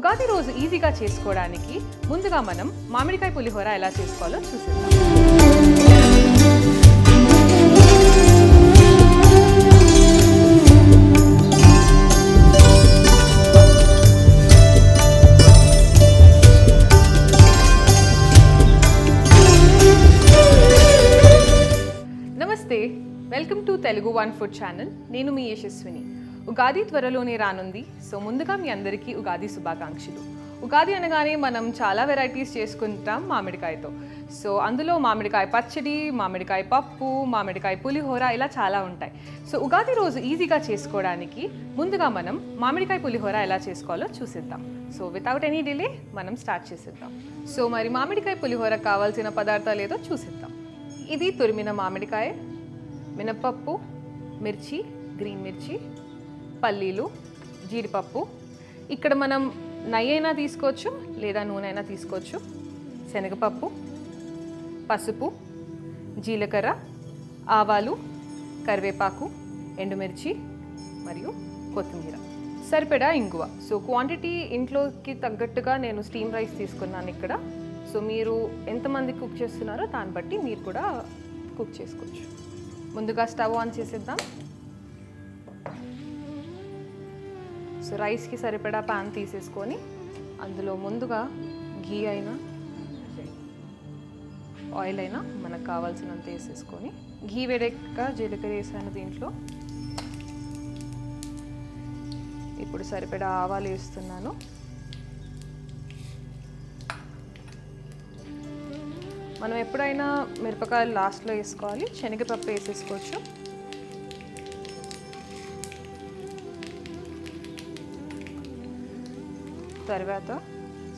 ఉగాది రోజు ఈజీగా చేసుకోవడానికి ముందుగా మనం మామిడికాయ పులిహోర ఎలా చేసుకోవాలో చూసేద్దాం. నమస్తే, welcome to Telugu one food channel. నేను మీ యశస్విని. ఉగాది త్వరలోనే రానుంది. సో ముందుగా మీ అందరికీ ఉగాది శుభాకాంక్షలు. ఉగాది అనగానే మనం చాలా వెరైటీస్ చేసుకుంటాం మామిడికాయతో. సో అందులో మామిడికాయ పచ్చడి, మామిడికాయ పప్పు, మామిడికాయ పులిహోర ఇలా చాలా ఉంటాయి. సో ఉగాది రోజు ఈజీగా చేసుకోవడానికి ముందుగా మనం మామిడికాయ పులిహోర ఎలా చేసుకోవాలో చూసేద్దాం. సో వితౌట్ ఎనీ డిలే మనం స్టార్ట్ చేసేద్దాం. సో మరి మామిడికాయ పులిహోర కావాల్సిన పదార్థాలు ఏదో చూసేద్దాం. ఇది తురిమిన మామిడికాయ, మినపప్పు, మిర్చి, గ్రీన్ మిర్చి, పల్లీలు, జీడిపప్పు. ఇక్కడ మనం నెయ్యి అయినా తీసుకోవచ్చు లేదా నూనె అయినా తీసుకోవచ్చు. శనగపప్పు, పసుపు, జీలకర్ర, ఆవాలు, కరివేపాకు, ఎండుమిర్చి మరియు కొత్తిమీర, సరిపడా ఇంగువ. సో క్వాంటిటీ ఇంట్లోకి తగ్గట్టుగా నేను స్టీమ్ రైస్ తీసుకున్నాను ఇక్కడ. సో మీరు ఎంతమంది కుక్ చేస్తున్నారో దాన్ని బట్టి మీరు కూడా కుక్ చేసుకోవచ్చు. ముందుగా స్టవ్ ఆన్ చేసేద్దాం. సో రైస్కి సరిపడా పాన్ తీసేసుకొని అందులో ముందుగా ఘీ అయినా ఆయిల్ అయినా మనకు కావాల్సినంత వేసేసుకొని, ఘీ వేడెక్క జీలకర్ర వేసాను దీంట్లో. ఇప్పుడు సరిపడా ఆవాలు వేస్తున్నాను. మనం ఎప్పుడైనా మిరపకాయలు లాస్ట్లో వేసుకోవాలి. శనగపప్పు వేసేసుకోవచ్చు. తర్వాత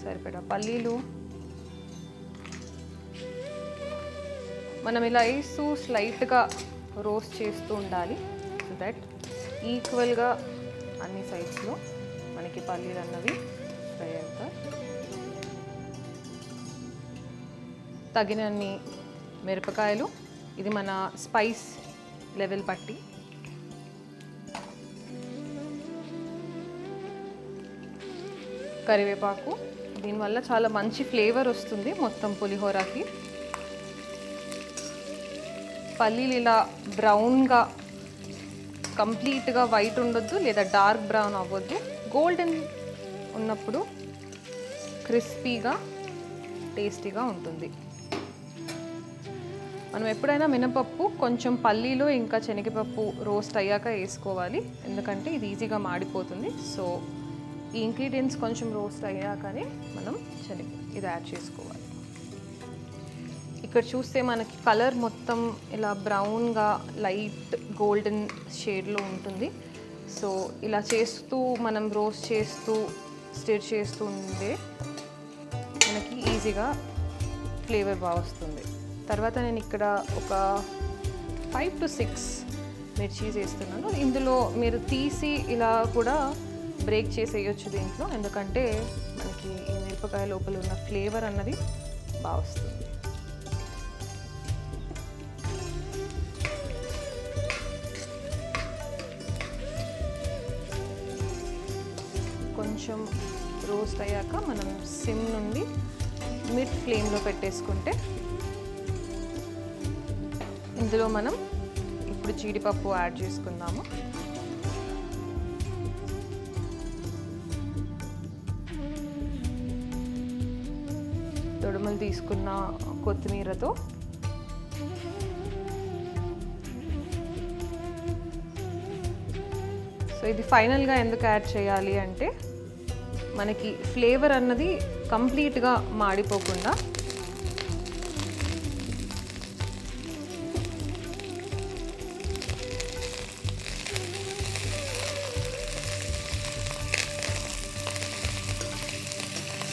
సరిపడా పల్లీలు. మనం ఇలా వేస్తూ స్లైట్గా రోస్ట్ చేస్తూ ఉండాలి. సో దట్ ఈక్వల్గా అన్ని సైడ్స్లో మనకి పల్లీలు అన్నవి ఫ్రై అవుతాయి. తగినన్ని మిరపకాయలు, ఇది మన స్పైస్ లెవెల్ బట్టి. కరివేపాకు, దీనివల్ల చాలా మంచి ఫ్లేవర్ వస్తుంది మొత్తం పులిహోరకి. పల్లీలు ఇలా బ్రౌన్గా, కంప్లీట్గా వైట్ ఉండొద్దు లేదా డార్క్ బ్రౌన్ అవ్వద్దు. గోల్డెన్ ఉన్నప్పుడు క్రిస్పీగా టేస్టీగా ఉంటుంది. మనం ఎప్పుడైనా మినపప్పు కొంచెం పల్లీలు ఇంకా శనగపప్పు రోస్ట్ అయ్యాక వేసుకోవాలి, ఎందుకంటే ఇది ఈజీగా మాడిపోతుంది. సో ఈ ఇంగ్రీడియంట్స్ కొంచెం రోస్ట్ అయ్యాకనే మనం ఇది యాడ్ చేసుకోవాలి. ఇక్కడ చూస్తే మనకి కలర్ మొత్తం ఇలా బ్రౌన్గా లైట్ గోల్డెన్ షేడ్లో ఉంటుంది. సో ఇలా చేస్తూ మనం రోస్ట్ చేస్తూ స్టిర్ చేస్తూ ఉంటే మనకి ఈజీగా ఫ్లేవర్ బాగా వస్తుంది. తర్వాత నేను ఇక్కడ ఒక 5 to 6 మిర్చీస్ వేస్తున్నాను. ఇందులో మీరు తీసి ఇలా కూడా బ్రేక్ చేసేయచ్చు దీంట్లో, ఎందుకంటే మనకి ఈ మిరపకాయ లోపల ఉన్న ఫ్లేవర్ అన్నది బాగా వస్తుంది. కొంచెం రోస్ట్ అయ్యాక మనం సిమ్ నుండి మిడ్ ఫ్లేమ్లో పెట్టేసుకుంటే ఇందులో మనం ఇప్పుడు జీడిపప్పు యాడ్ చేసుకుందాము. తొడుములు తీసుకున్న కొత్తిమీరతో సో ఇది ఫైనల్గా ఎందుకు యాడ్ చేయాలి అంటే మనకి ఫ్లేవర్ అన్నది కంప్లీట్గా మాడిపోకుండా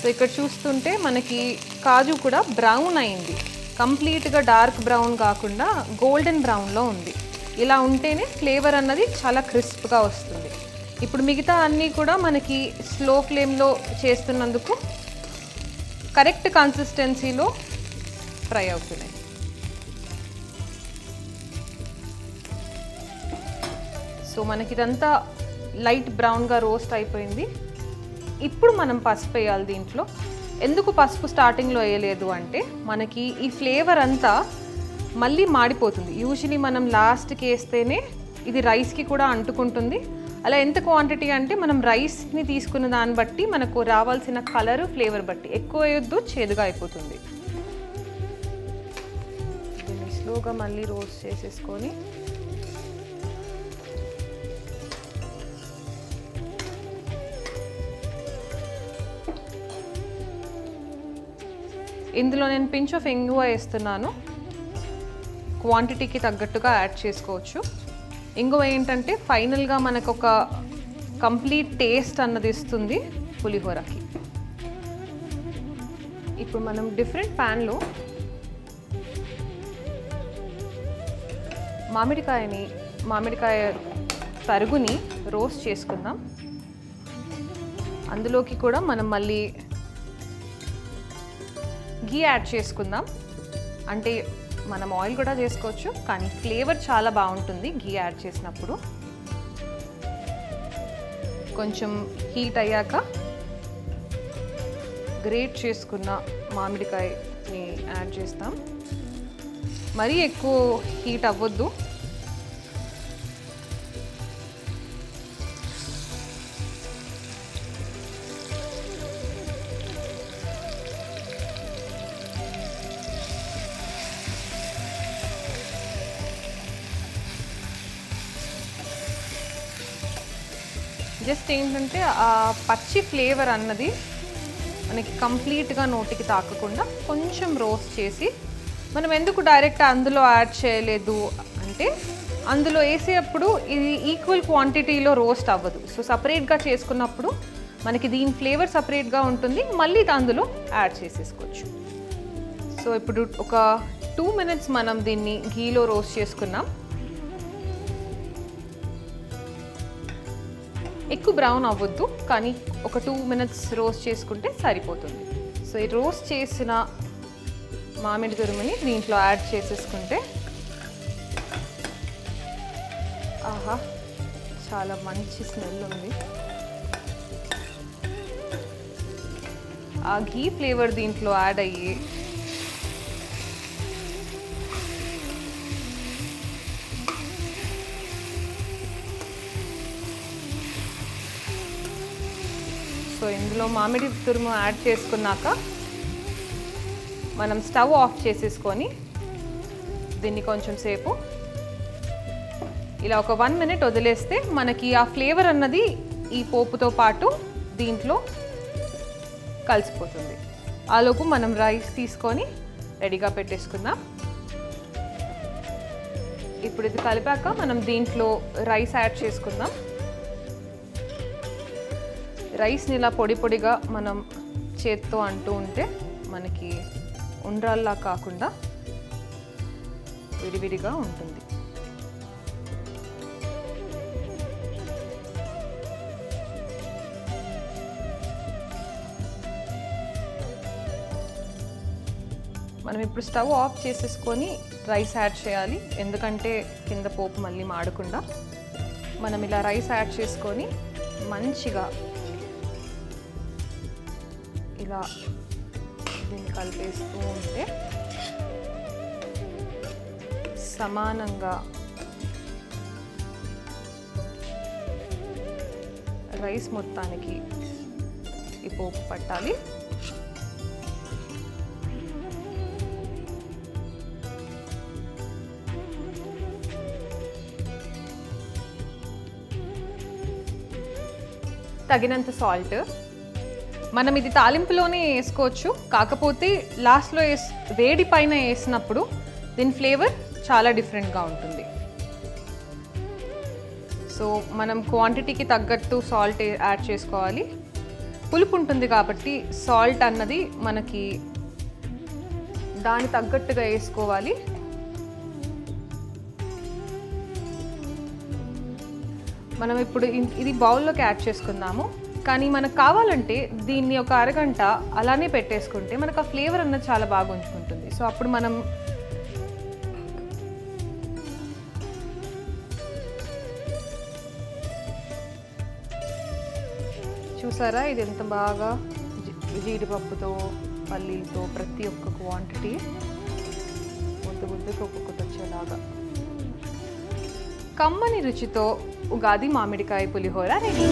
సో ఇక్కడ చూస్తుంటే మనకి కాజు కూడా బ్రౌన్ అయింది, కంప్లీట్గా డార్క్ బ్రౌన్ కాకుండా గోల్డెన్ బ్రౌన్లో ఉంది. ఇలా ఉంటేనే ఫ్లేవర్ అన్నది చాలా క్రిస్ప్గా వస్తుంది. ఇప్పుడు మిగతా అన్నీ కూడా మనకి స్లో ఫ్లేమ్లో చేస్తున్నందుకు కరెక్ట్ కన్సిస్టెన్సీలో ఫ్రై అవుతున్నాయి. సో మనకి ఇదంతా లైట్ బ్రౌన్గా రోస్ట్ అయిపోయింది. ఇప్పుడు మనం పసుపు వేయాలి దీంట్లో. ఎందుకు పసుపు స్టార్టింగ్లో వేయలేదు అంటే మనకి ఈ ఫ్లేవర్ అంతా మళ్ళీ మాడిపోతుంది. యూజువలీ మనం లాస్ట్కి వేస్తేనే ఇది రైస్కి కూడా అంటుకుంటుంది. అలా ఎంత క్వాంటిటీ అంటే మనం రైస్ని తీసుకున్న దాన్ని బట్టి మనకు రావాల్సిన కలర్ ఫ్లేవర్ బట్టి ఎక్కువ వేయొద్దు, చేదుగా అయిపోతుంది. దీన్ని స్లోగా మళ్ళీ రోస్ట్ చేసేసుకొని ఇందులో నేను పించ్ ఆఫ్ ఇంగువ వేస్తున్నాను. క్వాంటిటీకి తగ్గట్టుగా యాడ్ చేసుకోవచ్చు. ఇంగువ ఏంటంటే ఫైనల్గా మనకు ఒక కంప్లీట్ టేస్ట్ అన్నది ఇస్తుంది పులిహోరకి. ఇప్పుడు మనం డిఫరెంట్ ప్యాన్లో మామిడికాయ తరుగుని రోస్ట్ చేసుకుందాం. అందులోకి కూడా మనం మళ్ళీ గీ యాడ్ చేసుకుందాం. అంటే మనం ఆయిల్ కూడా చేసుకోవచ్చు, కానీ ఫ్లేవర్ చాలా బాగుంటుంది గీ యాడ్ చేసినప్పుడు. కొంచెం హీట్ అయ్యాక గ్రేట్ చేసుకున్న మామిడికాయని యాడ్ చేస్తాం. మరీ ఎక్కువ హీట్ అవ్వద్దు. జస్ట్ ఏంటంటే ఆ పచ్చి ఫ్లేవర్ అన్నది మనకి కంప్లీట్గా నోటికి తాకకుండా కొంచెం రోస్ట్ చేసి, మనం ఎందుకు డైరెక్ట్ అందులో యాడ్ చేయలేదు అంటే అందులో వేసేటప్పుడు ఇది ఈక్వల్ క్వాంటిటీలో రోస్ట్ అవ్వదు. సో సపరేట్గా చేసుకున్నప్పుడు మనకి దీని ఫ్లేవర్ సపరేట్గా ఉంటుంది, మళ్ళీ అందులో యాడ్ చేసేసుకోవచ్చు. సో ఇప్పుడు ఒక 2 minutes మనం దీన్ని ఘీలో రోస్ట్ చేసుకున్నాం. ఎక్కువ బ్రౌన్ అవ్వద్దు, కానీ ఒక 2 minutes రోస్ట్ చేసుకుంటే సరిపోతుంది. సో ఈ రోస్ట్ చేసిన మామిడి తురుముని దీంట్లో యాడ్ చేసేసుకుంటే ఆహా, చాలా మంచి స్మెల్ ఉంది. ఆ ఘీ ఫ్లేవర్ దీంట్లో యాడ్ అయ్యి సో ఇందులో మామిడి తురుము యాడ్ చేసుకున్నాక మనం స్టవ్ ఆఫ్ చేసేసుకొని దీన్ని కొంచెం సేపు ఇలా ఒక 1 minute వదిలేస్తే మనకి ఆ ఫ్లేవర్ అన్నది ఈ పోపుతో పాటు దీంట్లో కలిసిపోతుంది. ఆలోపు మనం రైస్ తీసుకొని రెడీగా పెట్టేసుకుందాం. ఇప్పుడు ఇది కలిపాక మనం దీంట్లో రైస్ యాడ్ చేసుకుందాం. రైస్ని ఇలా పొడి పొడిగా మనం చేత్తో అంటూ ఉంటే మనకి ఉండ్రాల్లా కాకుండా విడివిడిగా ఉంటుంది. మనం ఇప్పుడు స్టవ్ ఆఫ్ చేసేసుకొని రైస్ యాడ్ చేయాలి, ఎందుకంటే కింద పోపు మళ్ళీ మాడకుండా. మనం ఇలా రైస్ యాడ్ చేసుకొని మంచిగా ఇలా దీన్ని కలిపేస్తూ ఉంటే సమానంగా రైస్ మొత్తానికి ఈ పోపు పట్టాలి. తగినంత సాల్ట్. మనం ఇది తాలింపులోనే వేసుకోవచ్చు, కాకపోతే లాస్ట్లో వేడి పైన వేసినప్పుడు దీని ఫ్లేవర్ చాలా డిఫరెంట్గా ఉంటుంది. సో మనం క్వాంటిటీకి తగ్గట్టు సాల్ట్ యాడ్ చేసుకోవాలి. పులుపు ఉంటుంది కాబట్టి సాల్ట్ అన్నది మనకి దాని తగ్గట్టుగా వేసుకోవాలి. మనం ఇప్పుడు ఇది బౌల్లోకి యాడ్ చేసుకుందాము. కానీ మనకు కావాలంటే దీన్ని ఒక అరగంట అలానే పెట్టేసుకుంటే మనకు ఆ ఫ్లేవర్ అన్నది చాలా బాగా ఉంచుకుంటుంది. సో అప్పుడు మనం చూసారా ఇది ఎంత బాగా జీడిపప్పుతో పల్లీలతో ప్రతి ఒక్క క్వాంటిటీ ముద్దకు ఒక్కొక్కటి వచ్చేలాగా. కమ్మని రుచితో ఉగాది మామిడికాయ పులిహోర రెడీ.